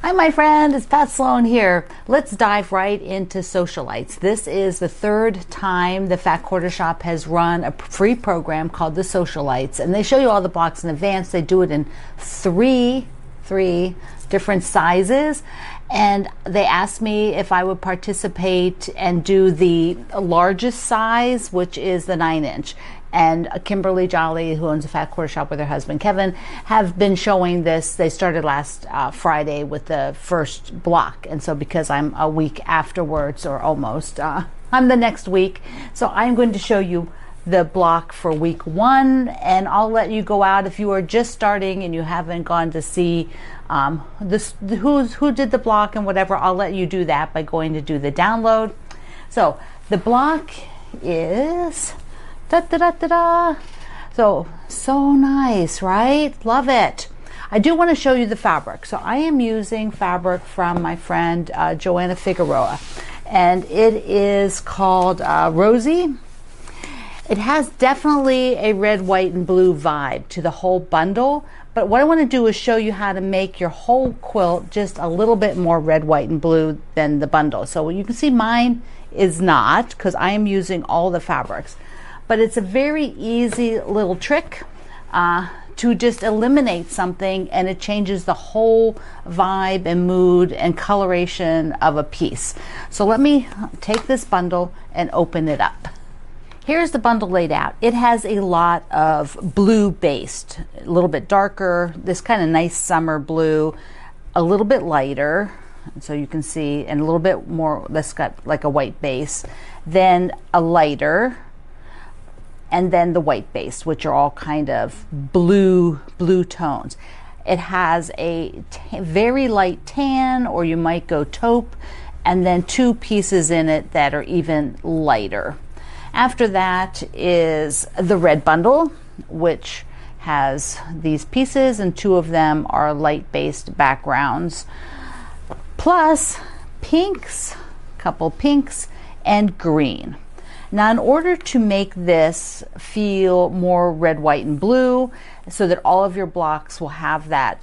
Hi, my friend, it's Pat Sloan here. Let's dive right into Socialites. This is the third time the Fat Quarter Shop has run a free program called the Socialites, and they show you all the blocks in advance. They do it in three different sizes, and they asked me if I would participate and do the largest size, which is the 9-inch. And Kimberly Jolly, who owns a Fat Quarter Shop with her husband Kevin, have been showing this. They started last Friday with the first block, and so because I'm a week afterwards, or almost, I'm the next week, so I'm going to show you the block for week 1, and I'll let you go out if you are just starting and you haven't gone to see who did the block and whatever. I'll let you do that by going to do the download. So the block is so nice, right? Love it. I do want to show you the fabric. So I am using fabric from my friend Joanna Figueroa, and it is called Rosie. It has definitely a red, white, and blue vibe to the whole bundle, but what I want to do is show you how to make your whole quilt just a little bit more red, white, and blue than the bundle. So you can see mine is not, because I am using all the fabrics. But it's a very easy little trick to just eliminate something, and it changes the whole vibe and mood and coloration of a piece. So let me take this bundle and open it up. Here's the bundle laid out. It has a lot of blue based, a little bit darker, this kind of nice summer blue, a little bit lighter, so you can see, and a little bit more, that's got like a white base, then a lighter, and then the white base, which are all kind of blue tones. It has a very light tan, or you might go taupe, and then 2 pieces in it that are even lighter. After that is the red bundle, which has these pieces, and 2 of them are light-based backgrounds, plus pinks, couple pinks, and green. Now, in order to make this feel more red, white, and blue, so that all of your blocks will have that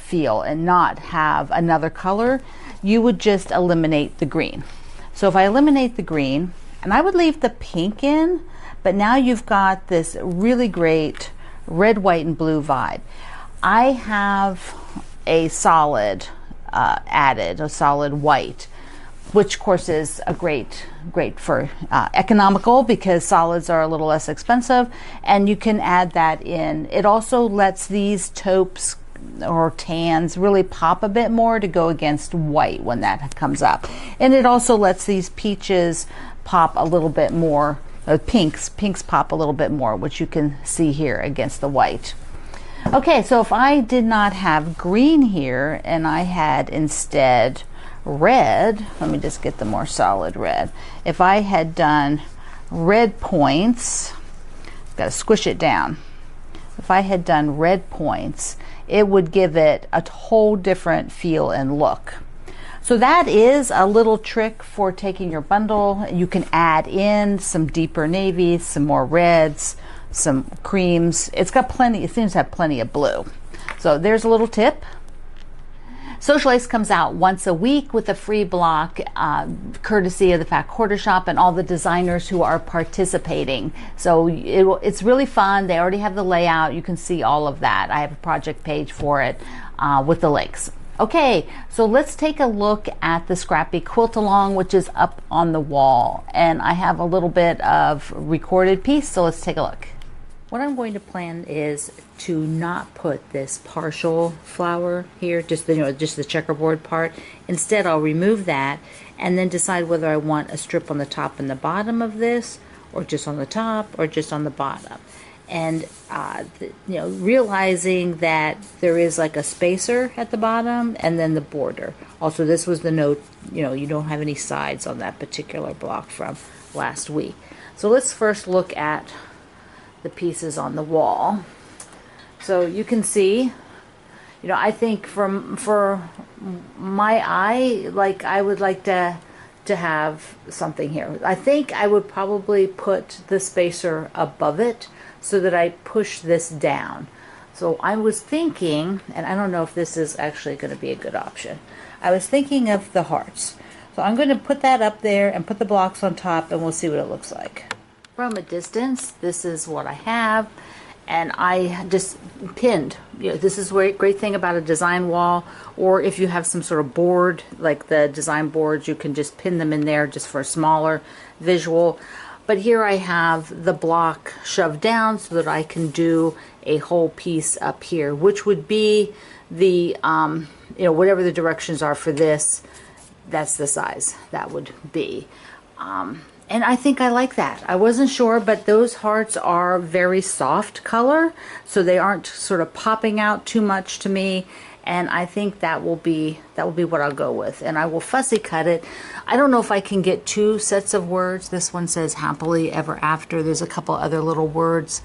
feel and not have another color, you would just eliminate the green. So if I eliminate the green, and I would leave the pink in, but now you've got this really great red, white, and blue vibe. I have a solid added, a solid white, which of course is a great for economical, because solids are a little less expensive, and you can add that in. It also lets these taupes or tans really pop a bit more to go against white when that comes up, and it also lets these peaches pop a little bit more. Pinks pop a little bit more, which you can see here against the white. Okay, so if I did not have green here and I had instead red, let me just get the more solid red. If I had done red points, got to squish it down. If I had done red points, it would give it a whole different feel and look. So that is a little trick for taking your bundle. You can add in some deeper navies, some more reds, some creams. It's got plenty, it seems to have plenty of blue. So there's a little tip. Socialites comes out once a week with a free block, courtesy of the Fat Quarter Shop and all the designers who are participating. So it's really fun. They already have the layout. You can see all of that. I have a project page for it with the links. Okay, so let's take a look at the Scrappy quilt along, which is up on the wall. And I have a little bit of recorded piece, so let's take a look. What I'm going to plan is to not put this partial flower here, just the checkerboard part. Instead, I'll remove that and then decide whether I want a strip on the top and the bottom of this, or just on the top, or just on the bottom. And realizing that there is like a spacer at the bottom and then the border. Also, this was the note, you don't have any sides on that particular block from last week. So let's first look at the pieces on the wall. So you can see, I think for my eye, like I would like to have something here. I think I would probably put the spacer above it so that I push this down. So I was thinking, and I don't know if this is actually going to be a good option. I was thinking of the hearts. So I'm going to put that up there and put the blocks on top, and we'll see what it looks like. From a distance, this is what I have, and I just pinned. This is a great thing about a design wall, or if you have some sort of board, like the design boards, you can just pin them in there just for a smaller visual. But here I have the block shoved down so that I can do a whole piece up here, which would be the, whatever the directions are for this, that's the size that would be. And I think I like that. I wasn't sure, but those hearts are very soft color, so they aren't sort of popping out too much to me. And I think that will be what I'll go with. And I will fussy cut it. I don't know if I can get 2 sets of words. This one says happily ever after. There's a couple other little words.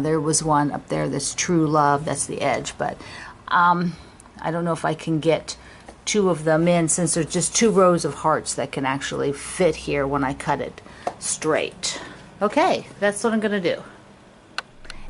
There was one up there that's true love. That's the edge. But I don't know if I can get 2 of them in, since there's just 2 rows of hearts that can actually fit here when I cut it straight. Okay, that's what I'm going to do.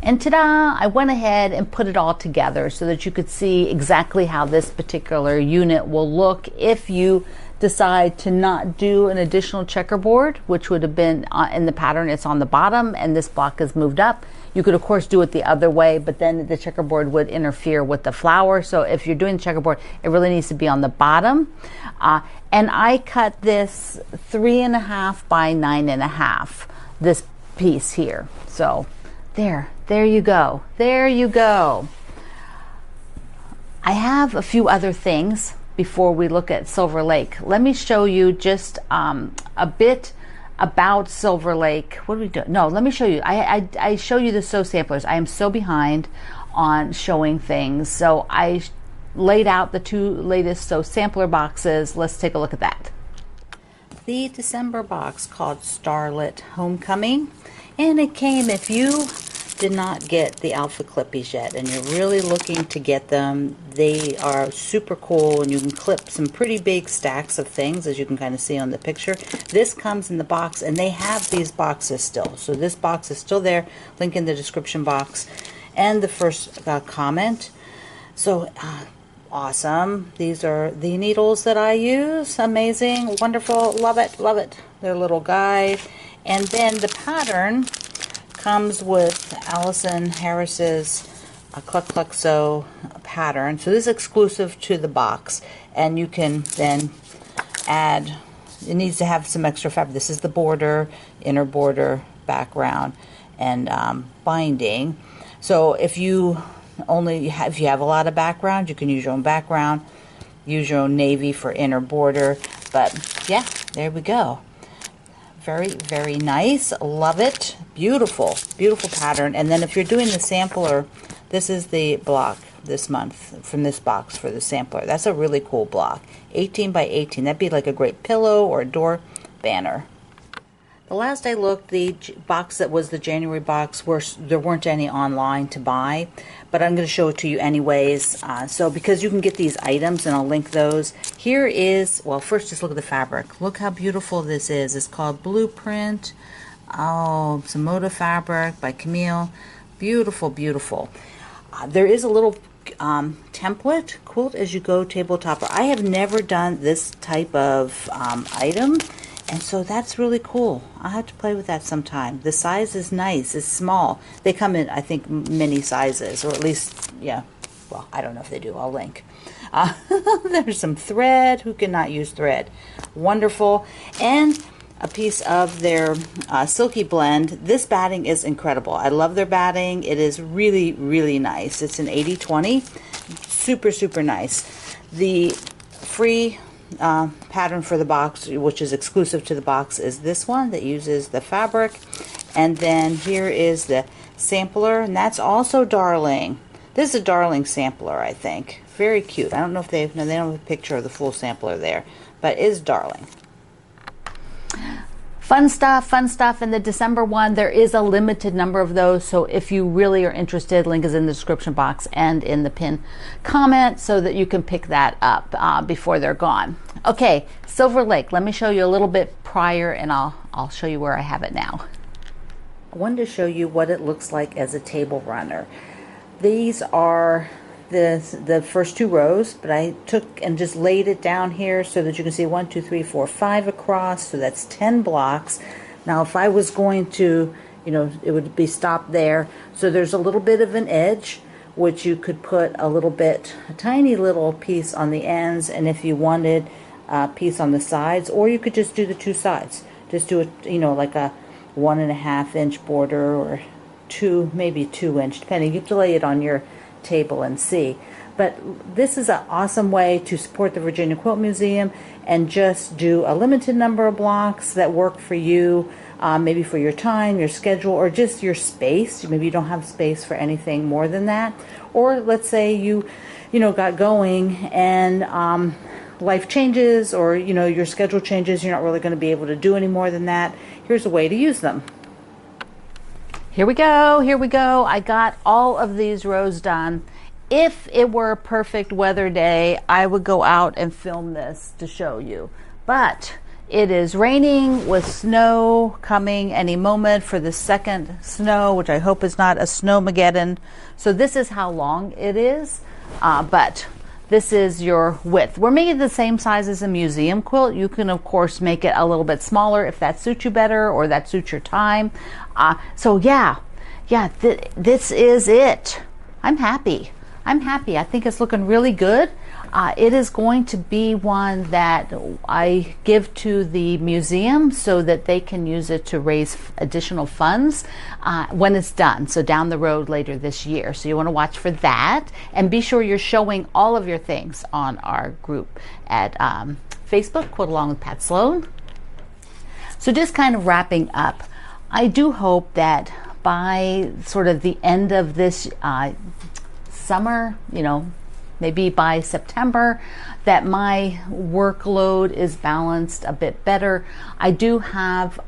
And ta-da! I went ahead and put it all together so that you could see exactly how this particular unit will look if you decide to not do an additional checkerboard, which would have been in the pattern. It's on the bottom and this block is moved up. You could of course do it the other way, but then the checkerboard would interfere with the flower. So if you're doing the checkerboard, it really needs to be on the bottom. And I cut this 3.5 by 9.5, this piece here. So there you go. There you go. I have a few other things before we look at Silver Lake. Let me show you just a bit about Silver Lake. What do we do? No, let me show you. I show you the sew samplers. I am so behind on showing things. So I laid out the 2 latest sew sampler boxes. Let's take a look at that. The December box called Starlit Homecoming. And it came, if you did not get the alpha clippies yet and you're really looking to get them, they are super cool, and you can clip some pretty big stacks of things, as you can kind of see on the picture. This comes in the box, and they have these boxes still. So this box is still there, link in the description box and the first comment. So awesome. These are the needles that I use. Amazing, wonderful, love it, love it. Their little guide. And then the pattern comes with Allison Harris's Cluck Cluck Sew pattern. So this is exclusive to the box, and you can then add, it needs to have some extra fabric. This is the border, inner border, background, and binding. So if you have a lot of background, you can use your own background, use your own navy for inner border. But yeah, there we go. Very, very nice. Love it. Beautiful, beautiful pattern. And then if you're doing the sampler, this is the block this month from this box for the sampler. That's a really cool block. 18 by 18. That'd be like a great pillow or a door banner. The last I looked, the box that was the January box, there weren't any online to buy, but I'm going to show it to you anyways. So because you can get these items, and I'll link those. Here is, well, first just look at the fabric. Look how beautiful this is. It's called Blueprint. Oh, some Moda fabric by Camille. Beautiful, beautiful. There is a little template, quilt as you go tabletopper. I have never done this type of item. And so that's really cool. I'll have to play with that sometime. The size is nice. It's small. They come in, I think, many sizes, or at least, yeah. Well, I don't know if they do. I'll link. There's some thread. Who cannot use thread? Wonderful. And a piece of their silky blend. This batting is incredible. I love their batting. It is really, really nice. It's an 80/20. Super, super nice. The free pattern for the box, which is exclusive to the box, is this one that uses the fabric. And then here is the sampler, and that's also Darling. This is a Darling sampler, I think. Very cute. I don't know if they don't have a picture of the full sampler there, but it is Darling. Fun stuff. In the December one, there is a limited number of those, so if you really are interested, link is in the description box and in the pin comment so that you can pick that up before they're gone. Okay, Silver Lake, let me show you a little bit prior, and I'll show you where I have it now. I wanted to show you what it looks like as a table runner. these are the first 2 rows, but I took and just laid it down here so that you can see 1, 2, 3, 4, 5 across, so that's 10 blocks. Now if I was going to, you know, it would be stopped there, so there's a little bit of an edge which you could put a tiny little piece on the ends, and if you wanted a piece on the sides, or you could just do the 2 sides, just do it, you know, like a 1.5 inch border, or 2, maybe 2 inch, depending. You have to lay it on your table and see. But this is an awesome way to support the Virginia Quilt Museum and just do a limited number of blocks that work for you, maybe for your time, your schedule, or just your space. Maybe you don't have space for anything more than that. Or let's say you know, got going and life changes, or, you know, your schedule changes, you're not really going to be able to do any more than that. Here's a way to use them. Here we go, here we go. I got all of these rows done. If it were a perfect weather day, I would go out and film this to show you. But it is raining with snow coming any moment for the second snow, which I hope is not a snowmageddon. So this is how long it is, but this is your width. We're making the same size as a museum quilt. You can, of course, make it a little bit smaller if that suits you better or that suits your time. So yeah, this is it. I'm happy. I think it's looking really good. It is going to be one that I give to the museum so that they can use it to raise additional funds when it's done, so down the road later this year. So you want to watch for that, and be sure you're showing all of your things on our group at Facebook, Quilt Along with Pat Sloan. So just kind of wrapping up, I do hope that by sort of the end of this summer, you know, maybe by September, that my workload is balanced a bit better. I do have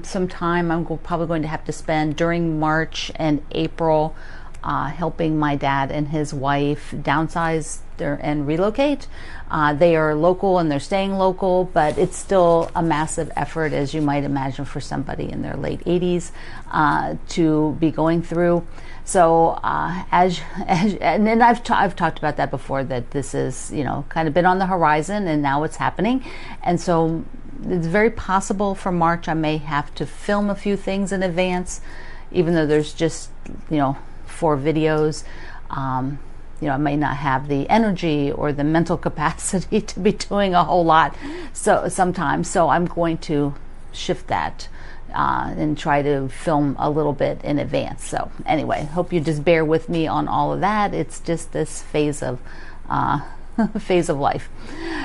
some time I'm probably going to have to spend during March and April helping my dad and his wife downsize and relocate. They are local and they're staying local, but it's still a massive effort, as you might imagine, for somebody in their late 80s to be going through. So and then I've talked about that before, that this is, you know, kind of been on the horizon and now it's happening. And so it's very possible for March I may have to film a few things in advance, even though there's just, you know, 4 videos. You know, I may not have the energy or the mental capacity to be doing a whole lot sometimes. So I'm going to shift that and try to film a little bit in advance. So anyway, hope you just bear with me on all of that. It's just this phase of life.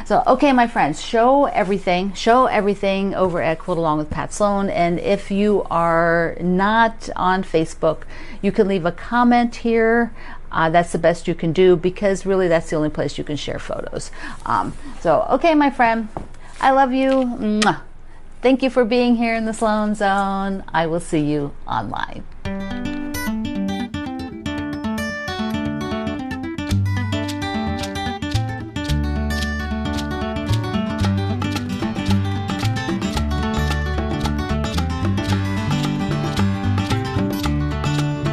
So, okay, my friends, show everything over at Quilt Along with Pat Sloan. And if you are not on Facebook, you can leave a comment here. That's the best you can do, because really that's the only place you can share photos. So, okay, my friend, I love you. Mwah. Thank you for being here in the Sloan Zone. I will see you online.